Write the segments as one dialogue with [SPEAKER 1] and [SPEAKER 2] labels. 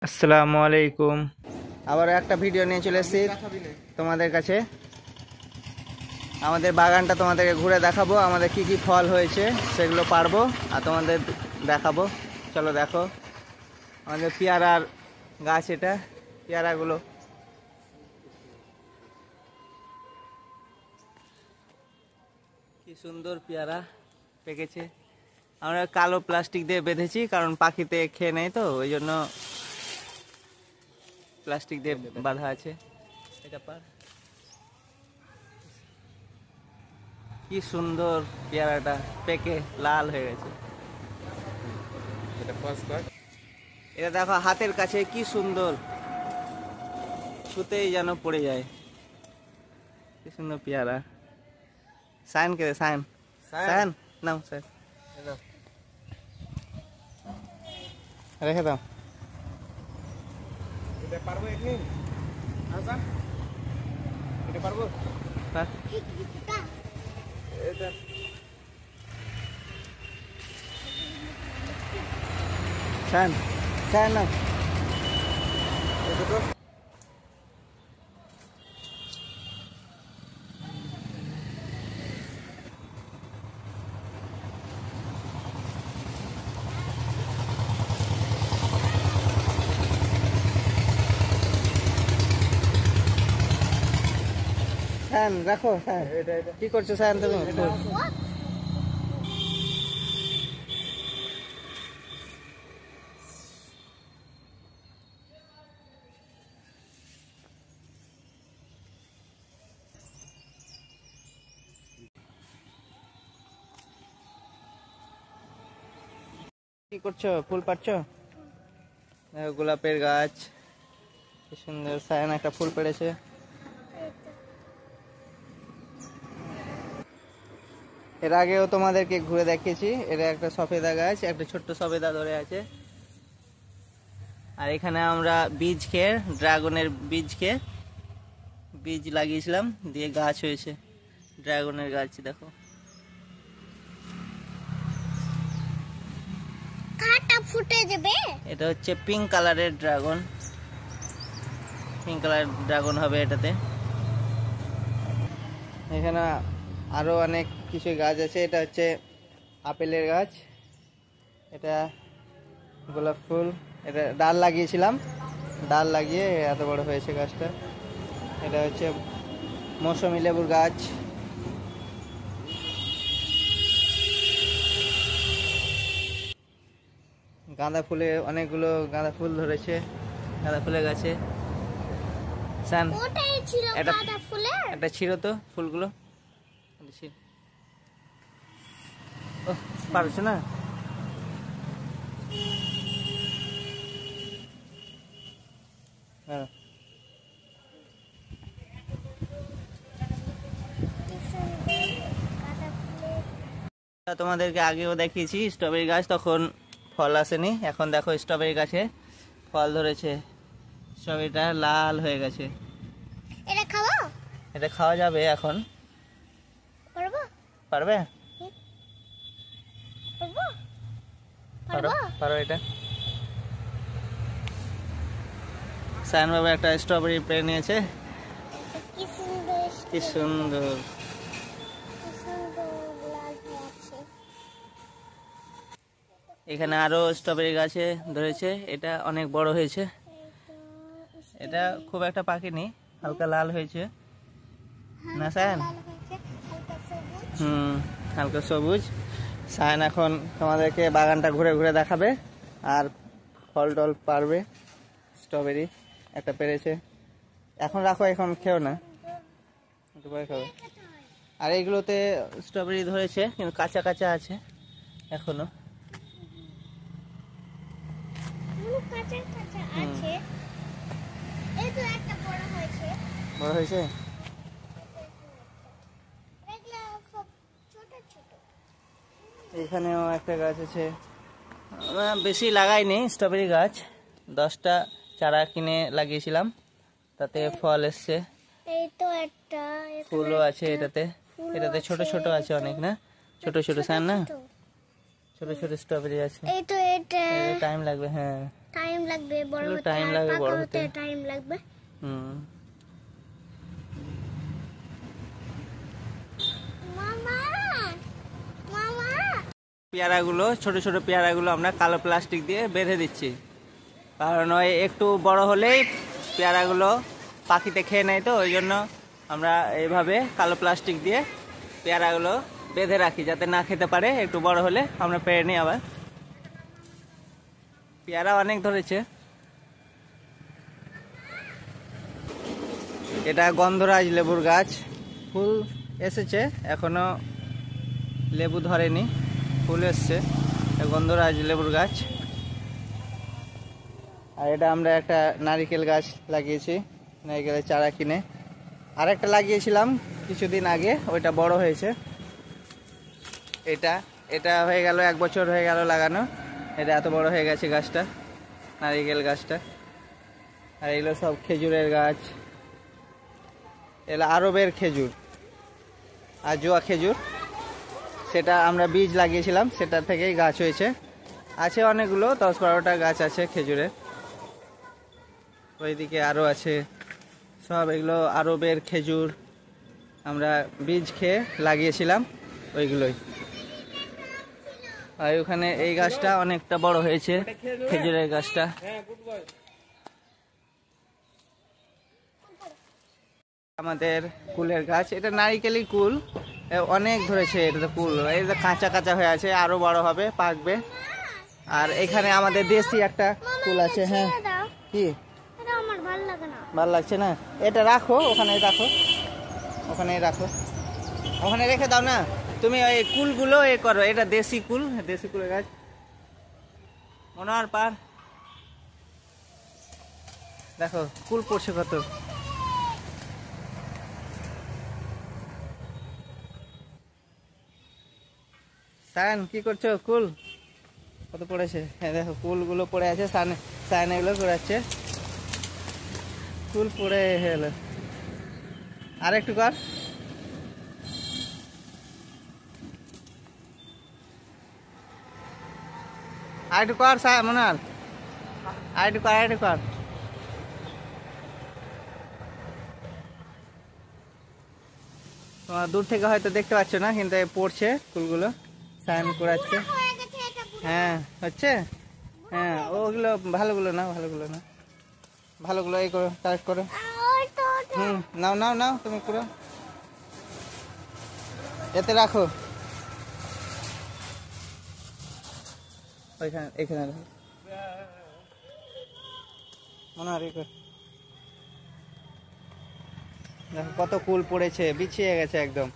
[SPEAKER 1] আসসালামু আলাইকুম। আবার একটা ভিডিও নিয়ে চলে এসেছি তোমাদের কাছে। আমাদের বাগানটা তোমাদেরকে ঘুরে দেখাবো, আমাদের কি কি ফল হয়েছে সেগুলো পারবো আর তোমাদের দেখাবো। চলো দেখো আমাদের পেয়ারার গাছ, এটা পেয়ারাগুলো কি সুন্দর পেয়ারা পেকেছে। আমরা কালো প্লাস্টিক দিয়ে বেঁধেছি, কারণ পাখিতে খেয়ে নেয়, তো ওই জন্য প্লাস্টিক দিয়ে বাঁধা আছে। এটা পার, কি সুন্দর পেয়ারাটা পেকে লাল হয়ে গেছে। এটা দেখো হাতের কাছে কি সুন্দর, ছুতেই যেন পড়ে যায়। কি সুন্দর পেয়ারা। সাইন কে সাইন সাইন নাও স্যার, রেখে দাও। এটা পারবো একদিন, আচ্ছা এটা পারবো। এটা সাইন সাইন নাও, এটা তো সায়ন রাখো। সায়ন কি করছো সায়ন তুমি? কি করছো? ফুল পাড়ছো? গোলাপের গাছ কি সুন্দর। সায়ন একটা ফুল পেড়েছে। এর আগেও তোমাদেরকে ঘুরে দেখিয়েছি। এটা একটা সফেদা গাছ, একটা ছোট্ট সফেদা ধরে আছে। আর এখানে আমরা বীজ খেয়ে, ড্রাগনের বীজ খেয়ে বীজ লাগিয়েছিলাম, দিয়ে গাছ হয়েছে ড্রাগনের গাছ। দেখো
[SPEAKER 2] ফুটে যাবে।
[SPEAKER 1] এটা হচ্ছে পিঙ্ক কালারের ড্রাগন, পিঙ্ক কালারের ড্রাগন হবে এটাতে। এখানে আরো অনেক কিছু গাছ আছে। এটা হচ্ছে আপেলের গাছ, এটা গোলাপ ফুল। এটা ডাল লাগিয়েছিলাম, ডাল লাগিয়ে এত বড় হয়েছে গাছটা। এটা হচ্ছে মৌসুমী লেবুর গাছ। গাঁদা ফুলে অনেকগুলো গাঁদা ফুল ধরেছে গাঁদা ফুলের গাছে। সান এটা ছিল তো ফুলগুলো, পারছো না? হ্যাঁ তোমাদেরকে আগেও দেখিয়েছি স্ট্রবেরি গাছ, তখন ফল আসেনি। এখন দেখো স্ট্রবেরি গাছে ফল ধরেছে, স্ট্রবেরিটা লাল হয়ে গেছে।
[SPEAKER 2] এটা খাবো?
[SPEAKER 1] এটা খাওয়া যাবে এখন।
[SPEAKER 2] পারবো?
[SPEAKER 1] পারবে?
[SPEAKER 2] পারবো?
[SPEAKER 1] পারো পারো। এটা সায়ন বাবা একটা স্ট্রবেরি পেড়ে নিয়েছে।
[SPEAKER 2] কি সুন্দর,
[SPEAKER 1] কি সুন্দর। এখানে আরো স্ট্রবেরি গাছে ধরেছে, এটা অনেক বড় হয়েছে। এটা খুব একটা পাকেনি, হালকা লাল হয়েছে না সায়ন? হালকা সবুজ। সায়ন এখন তোমাদেরকে বাগানটা ঘুরে ঘুরে দেখাবে আর ফল টল পারবে। স্ট্রবেরি একটা পেরেছে, এখন রাখো, এখন খেও না, একটু পরে খাবে। আর এইগুলোতে স্ট্রবেরি ধরেছে কিন্তু কাঁচা কাঁচা আছে এখনো। বড় হয়েছে। এখানেও একটা গাছ আছে, বেশি লাগাইনি স্ট্রবেরি গাছ, 10টা চারা কিনে লাগিয়েছিলাম, তাতে ফল এসছে। ফুলও আছে এটাতে। এটাতে ছোট ছোট আছে অনেক, না ছোট ছোট সান না, ছোট ছোট স্ট্রবেরি আছে।
[SPEAKER 2] এই তো এটা
[SPEAKER 1] টাইম লাগবে। হ্যাঁ
[SPEAKER 2] টাইম লাগবে, বড়
[SPEAKER 1] এগুলো
[SPEAKER 2] হতে
[SPEAKER 1] time
[SPEAKER 2] আর
[SPEAKER 1] লাগবে,
[SPEAKER 2] পাকা
[SPEAKER 1] বড়
[SPEAKER 2] হতে
[SPEAKER 1] হতে।
[SPEAKER 2] টাইম লাগবে।
[SPEAKER 1] হুম।
[SPEAKER 2] মামা, মামা,
[SPEAKER 1] পেয়ারাগুলো, ছোট ছোট পেয়ারাগুলো আমরা কালো প্লাস্টিক দিয়ে বেঁধে দিচ্ছি, কারণ ওই একটু বড় হলেই পেয়ারাগুলো পাখিতে খেয়ে নেয়, তো ওই জন্য আমরা এইভাবে কালো প্লাস্টিক দিয়ে পেয়ারাগুলো বেঁধে রাখি যাতে না খেতে পারে। একটু বড় হলে আমরা পেরে নিই আবার। পেয়ারা অনেক ধরেছে। এটা গন্ধরাজ লেবুর গাছ, ফুল এসেছে, এখনো লেবু ধরেনি, ফুল এসছে। গন্ধরাজ লেবুর গাছ। আর এটা আমরা একটা নারিকেল গাছ লাগিয়েছি, নারিকেলের চারা কিনে। আর একটা লাগিয়েছিলাম কিছুদিন আগে, ওইটা বড় হয়েছে। এটা এটা হয়ে গেল 1 বছর হয়ে গেল লাগানো। এটা এত বড় হয়ে গেছে গাছটা, নারিকেল গাছটা। আর এগুলো সব খেজুরের গাছ, এগুলো আরবের খেজুর আর জোয়া খেজুর। সেটা আমরা বীজ লাগিয়েছিলাম, সেটা থেকেই গাছ হয়েছে। আছে অনেকগুলো, 10-12টা গাছ আছে খেজুরের। ওইদিকে আরও আছে সব, এগুলো আরবের খেজুর, আমরা বীজ খেয়ে লাগিয়েছিলাম ওইগুলোই। আর ওখানে এই গাছটা অনেকটা বড় হয়েছে, খেজুরের গাছটা। আমাদের কুলের গাছ, এটা নারিকেলই কুল, অনেক ধরেছে। এটা তো কুল, এই যে কাঁচা কাঁচা হয়ে আছে, আরো বড় হবে, পাকবে। আর এখানে আমাদের দেশি একটা কুল আছে। হ্যাঁ,
[SPEAKER 2] ছেড়ে দাও,
[SPEAKER 1] কি
[SPEAKER 2] এটা আমার ভালো লাগে না।
[SPEAKER 1] ভালো লাগছে না? এটা রাখো, ওখানে রাখো, ওখানে রাখো, ওখানে রেখে দাও না। তুমি ওই কুলগুলো এ করো, এটা দেশি কুল, দেশি কুলের গাছ। মনোয়ার পার দেখো কুল পড়ছে কত। সায়ন কি করছো? কুল কত পড়েছে? হ্যাঁ দেখো কুলগুলো পড়ে আছে, সায়ন এগুলো করাচ্ছে। কুল পড়ে গেলো, আর একটু কর। আর একটু কর মনোয়ার, আর একটু কর, আর একটু কর। তোমার দূর থেকে হয়তো দেখতে পাচ্ছ না, কিন্তু পড়ছে কুলগুলো, সায়ন করাচ্ছে।
[SPEAKER 2] হয়ে গেছে এটা পুরো।
[SPEAKER 1] হ্যাঁ হচ্ছে। হ্যাঁ ওগুলো ভালোগুলো না, ভালোগুলো না, ভালোগুলো এই করো, কারেক্ট করো।
[SPEAKER 2] ওই তো ওটা।
[SPEAKER 1] নাও নাও নাও, তুমি পুরো এতে রাখো, ওইখানে এখানে রাখো। মনে হয় দেখো কত কুল পড়েছে, বিছিয়ে গেছে একদম।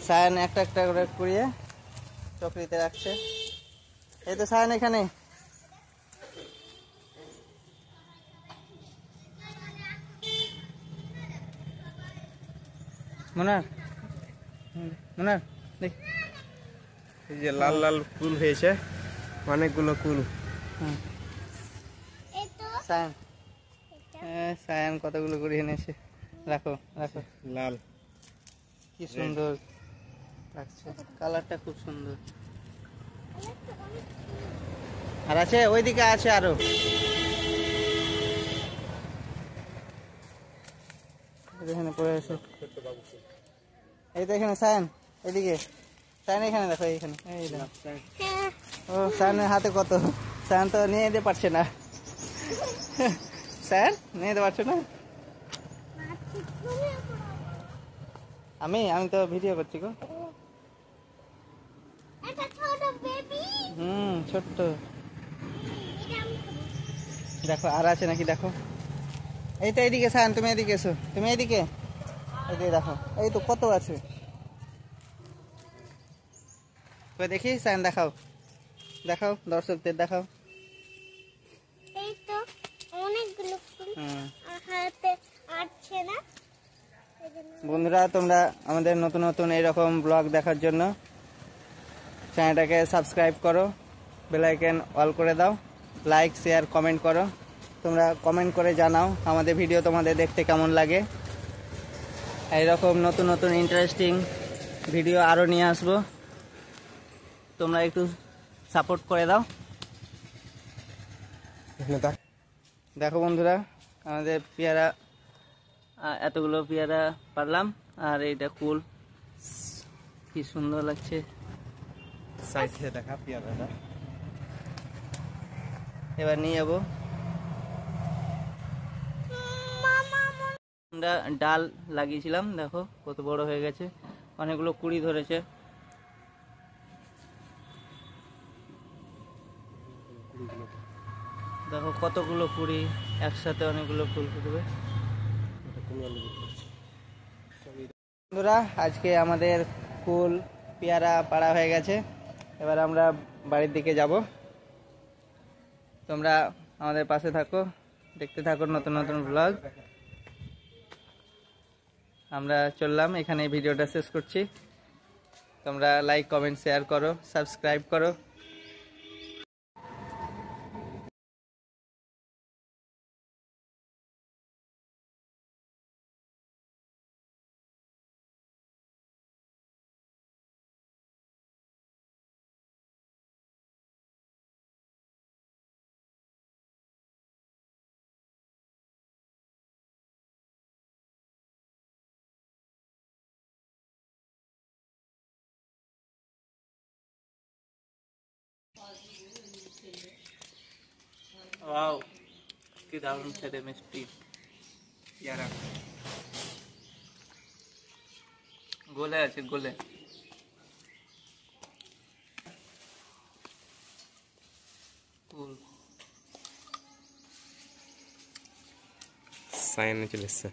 [SPEAKER 1] সায়ন একটা একটা করে কুড়িয়ে চকরিতে রাখছে। এই তো সায়ন এখানে। মনার, মনার দেখ,
[SPEAKER 3] এই যে লাল লাল কুল হয়েছে, অনেকগুলো কুল।
[SPEAKER 2] এই তো
[SPEAKER 1] সায়ন, সায়ন কতগুলো কুড়িয়ে এনেছে। রাখো রাখো,
[SPEAKER 3] লাল
[SPEAKER 1] কি সুন্দর লাগছে, কালারটা খুব সুন্দর। আর আছে ওইদিকে আছে আরো। এখানে পড়ে আছে, এই তো এখানে সায়ন, এদিকে সায়ন, এখানে দেখো, এইখানে এই দেখো।
[SPEAKER 2] হ্যাঁ,
[SPEAKER 1] ও সায়নের হাতে কত, সায়ন তো নিয়ে যেতে পারছে না। সায়ন নিয়ে যেতে পারছো না? আমি আমি তো ভিডিও করছি গো।
[SPEAKER 2] এটা ছোট বেবি।
[SPEAKER 1] ছোট্ট।
[SPEAKER 2] এটা আমি খাবো।
[SPEAKER 1] দেখো আর আছে নাকি দেখো। এই তো এইদিকে সায়ন, তুমি এদিকে এসো, তুমি এইদিকে, এইদিকে দেখো, এই তো কত আছে। দেখি সায়ন, দেখাও দেখাও, দর্শকদের দেখাও।
[SPEAKER 2] এই তো অনেকগুলো ফুল
[SPEAKER 1] হুম।
[SPEAKER 2] আর হাতে আটছে না, এজন্য
[SPEAKER 1] বন্ধুরা, তোমরা আমাদের নতুন নতুন এইরকম ব্লগ দেখার জন্য চ্যানেলটাকে সাবস্ক্রাইব করো, বেল আইকন অল করে দাও, লাইক শেয়ার কমেন্ট করো। তোমরা কমেন্ট করে জানাও আমাদের ভিডিও তোমাদের দেখতে কেমন লাগে। এইরকম নতুন নতুন ইন্টারেস্টিং ভিডিও আরও নিয়ে আসবো, তোমরা একটু সাপোর্ট করে দাও।
[SPEAKER 3] এখানে দেখ।
[SPEAKER 1] দেখো বন্ধুরা, আমাদের পেয়ারা এতগুলো পেয়ারা পারলাম। আর এইটা কুল, কি সুন্দর লাগছে।
[SPEAKER 3] সাইড থেকে দেখা পেয়ারাটা।
[SPEAKER 1] এবার নিয়ে যাবো। আমরা ডাল লাগিয়েছিলাম, দেখো কত বড় হয়ে গেছে, অনেকগুলো কুড়ি ধরেছে। দেখো কতগুলো কুড়ি একসাথে, অনেকগুলো ফুল ফুটবে। বন্ধুরা, আজকে আমাদের কুল পেয়ারা পাড়া হয়ে গেছে। এবার আমরা বাড়ির দিকে যাব। তোমরা আমাদের পাশে থাকো, দেখতে থাকো নতুন নতুন ব্লগ। আমরা চললাম, এখানে ভিডিওটা শেষ করছি। তোমরা লাইক, কমেন্ট, শেয়ার করো, সাবস্ক্রাইব করো। ওয়াও, কি দারুণ খেতে, মিষ্টি
[SPEAKER 3] পেয়ারা
[SPEAKER 1] গলে আছে, গলে। কুল
[SPEAKER 3] সাইনে চলে এসছে।